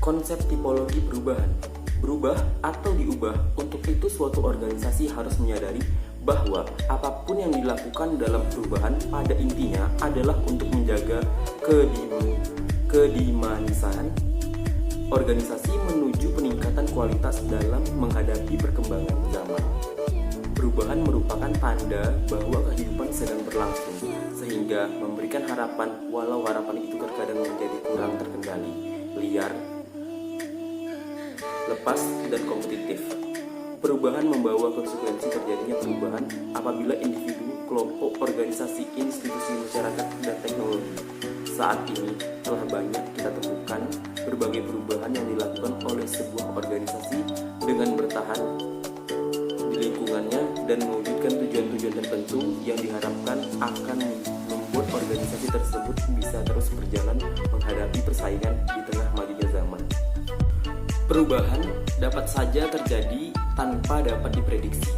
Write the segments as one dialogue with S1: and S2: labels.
S1: Konsep tipologi perubahan. Berubah atau diubah, untuk itu suatu organisasi harus menyadari bahwa apapun yang dilakukan dalam perubahan pada intinya adalah untuk menjaga kedinamisan organisasi menuju peningkatan kualitas dalam menghadapi perkembangan zaman. Perubahan merupakan tanda bahwa kehidupan sedang berlangsung, sehingga memberikan harapan walau harapan itu terkadang menjadi kurang terkendali, liar, lepas, dan kompetitif. Perubahan membawa konsekuensi terjadinya perubahan apabila individu, kelompok, organisasi, institusi, masyarakat, dan teknologi. Saat ini telah banyak kita temukan berbagai perubahan yang dilakukan oleh sebuah organisasi dengan bertahan di lingkungannya dan mewujudkan tujuan-tujuan tertentu yang diharapkan akan membuat organisasi tersebut bisa terus berjalan menghadapi persaingan di tengah majunya zaman. Perubahan dapat saja terjadi tanpa dapat diprediksi.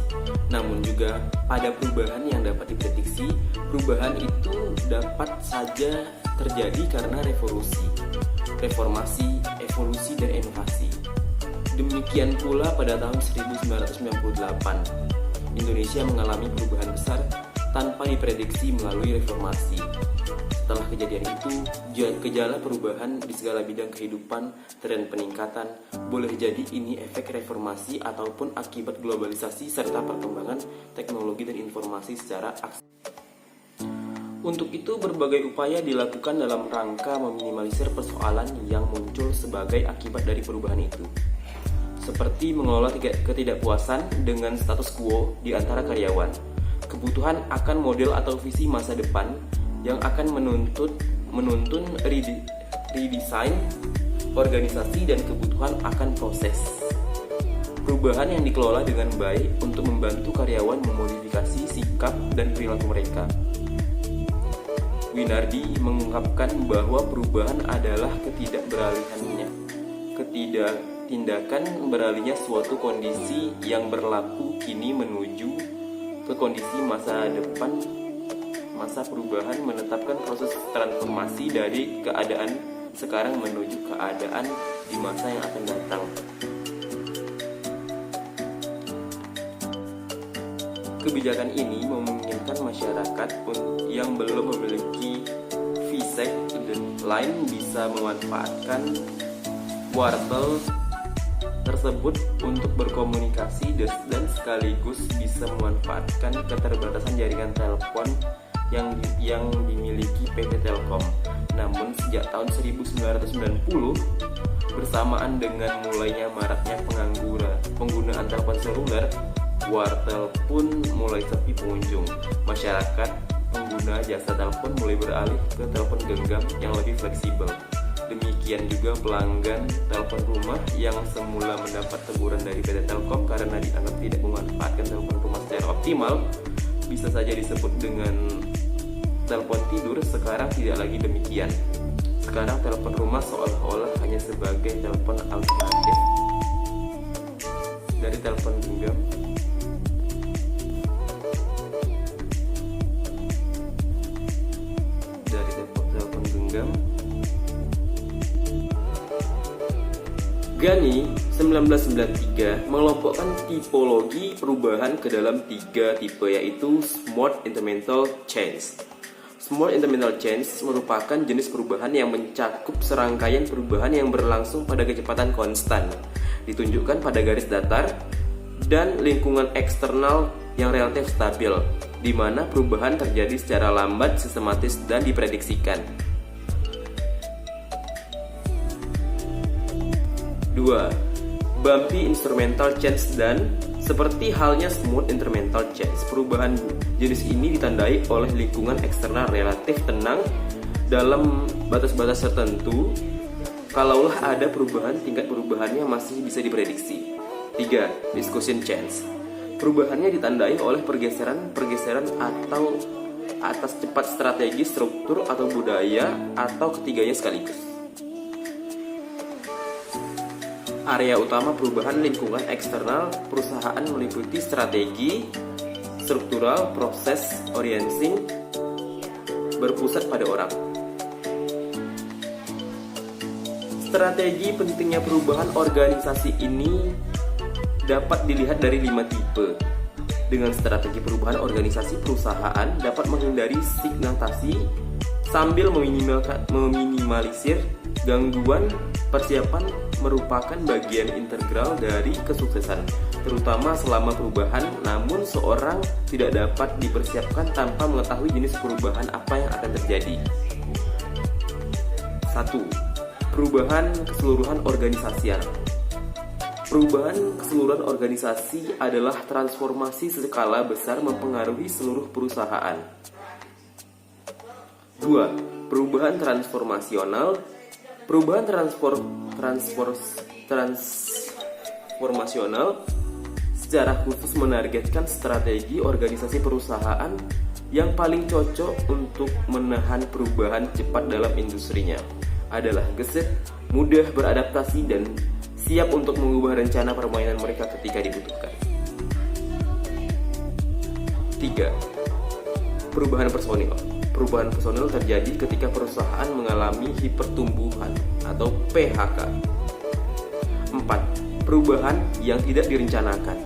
S1: Namun juga pada perubahan yang dapat diprediksi, perubahan itu dapat saja terjadi karena revolusi, reformasi, evolusi, dan inovasi. Demikian pula pada tahun 1998, Indonesia mengalami perubahan besar tanpa diprediksi melalui reformasi. Setelah kejadian itu, gejala perubahan di segala bidang kehidupan, tren peningkatan, boleh jadi ini efek reformasi ataupun akibat globalisasi serta perkembangan teknologi dan informasi secara aktif. Untuk itu, berbagai upaya dilakukan dalam rangka meminimalisir persoalan yang muncul sebagai akibat dari perubahan itu. Seperti mengelola ketidakpuasan dengan status quo di antara karyawan, kebutuhan akan model atau visi masa depan yang akan menuntun redesign organisasi dan kebutuhan akan proses perubahan yang dikelola dengan baik untuk membantu karyawan memodifikasi sikap dan perilaku mereka. Winardi mengungkapkan bahwa perubahan adalah tindakan beralihnya suatu kondisi yang berlaku kini menuju ke kondisi masa depan. Masa perubahan menetapkan proses transformasi dari keadaan sekarang menuju keadaan di masa yang akan datang. Kebijakan ini memungkinkan masyarakat yang belum memiliki fisik lain bisa memanfaatkan wortel tersebut untuk berkomunikasi dan sekaligus bisa memanfaatkan keterbatasan jaringan telepon yang dimiliki PT Telkom. Namun sejak tahun 1990, bersamaan dengan mulainya maraknya penggunaan telepon seluler, wortel pun mulai sepi pengunjung. Masyarakat pengguna jasa telepon mulai beralih ke telepon genggam yang lebih fleksibel. Demikian juga pelanggan telepon rumah yang semula mendapat teguran dari PT Telkom karena dianggap tidak memanfaatkan telepon rumah secara optimal, bisa saja disebut dengan telepon tidur. Sekarang tidak lagi demikian. Sekarang telepon rumah seolah-olah hanya sebagai telepon alternatif dari telepon genggam. Ghani 1993 mengelompokkan tipologi perubahan ke dalam 3 tipe, yaitu Smart Incremental Change. Smart Incremental Change merupakan jenis perubahan yang mencakup serangkaian perubahan yang berlangsung pada kecepatan konstan, ditunjukkan pada garis datar, dan lingkungan eksternal yang relatif stabil, di mana perubahan terjadi secara lambat, sistematis, dan diprediksikan. 2. Bumpy Instrumental Change. Dan seperti halnya Smooth Incremental Change, perubahan jenis ini ditandai oleh lingkungan eksternal relatif tenang dalam batas-batas tertentu. Kalaulah ada perubahan, tingkat perubahannya masih bisa diprediksi. 3. Discussion Change. Perubahannya ditandai oleh pergeseran atau atas cepat strategi, struktur, atau budaya, atau ketiganya sekaligus. Area utama perubahan lingkungan eksternal perusahaan meliputi strategi, struktural, proses, orienting, berpusat pada orang. Strategi pentingnya perubahan organisasi ini dapat dilihat dari 5 tipe. Dengan strategi perubahan organisasi, perusahaan dapat menghindari stagnasi sambil meminimalisir gangguan. Persiapan merupakan bagian integral dari kesuksesan, terutama selama perubahan. Namun seorang tidak dapat dipersiapkan tanpa mengetahui jenis perubahan apa yang akan terjadi. 1. Perubahan keseluruhan organisasi. Perubahan keseluruhan organisasi adalah transformasi skala besar mempengaruhi seluruh perusahaan. 2. Perubahan transformasional. Perubahan transformasional secara khusus menargetkan strategi organisasi perusahaan yang paling cocok untuk menahan perubahan cepat dalam industrinya. Adalah gesit, mudah beradaptasi, dan siap untuk mengubah rencana permainan mereka ketika dibutuhkan. 3. Perubahan personil. Perubahan personil terjadi ketika perusahaan mengalami hipertumbuhan atau PHK. 4. Perubahan yang tidak direncanakan.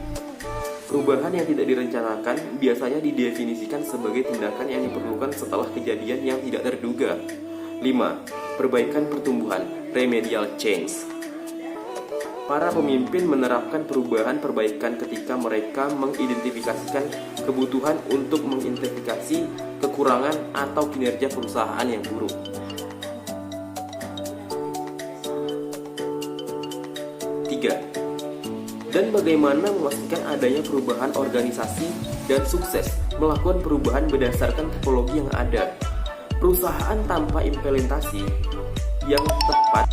S1: Perubahan yang tidak direncanakan biasanya didefinisikan sebagai tindakan yang diperlukan setelah kejadian yang tidak terduga. 5. Perbaikan pertumbuhan, remedial change. Para pemimpin menerapkan perubahan-perbaikan ketika mereka mengidentifikasikan kebutuhan untuk mengidentifikasi kekurangan atau kinerja perusahaan yang buruk. 3. Dan bagaimana memastikan adanya perubahan organisasi dan sukses melakukan perubahan berdasarkan tipologi yang ada. Perusahaan tanpa implementasi yang tepat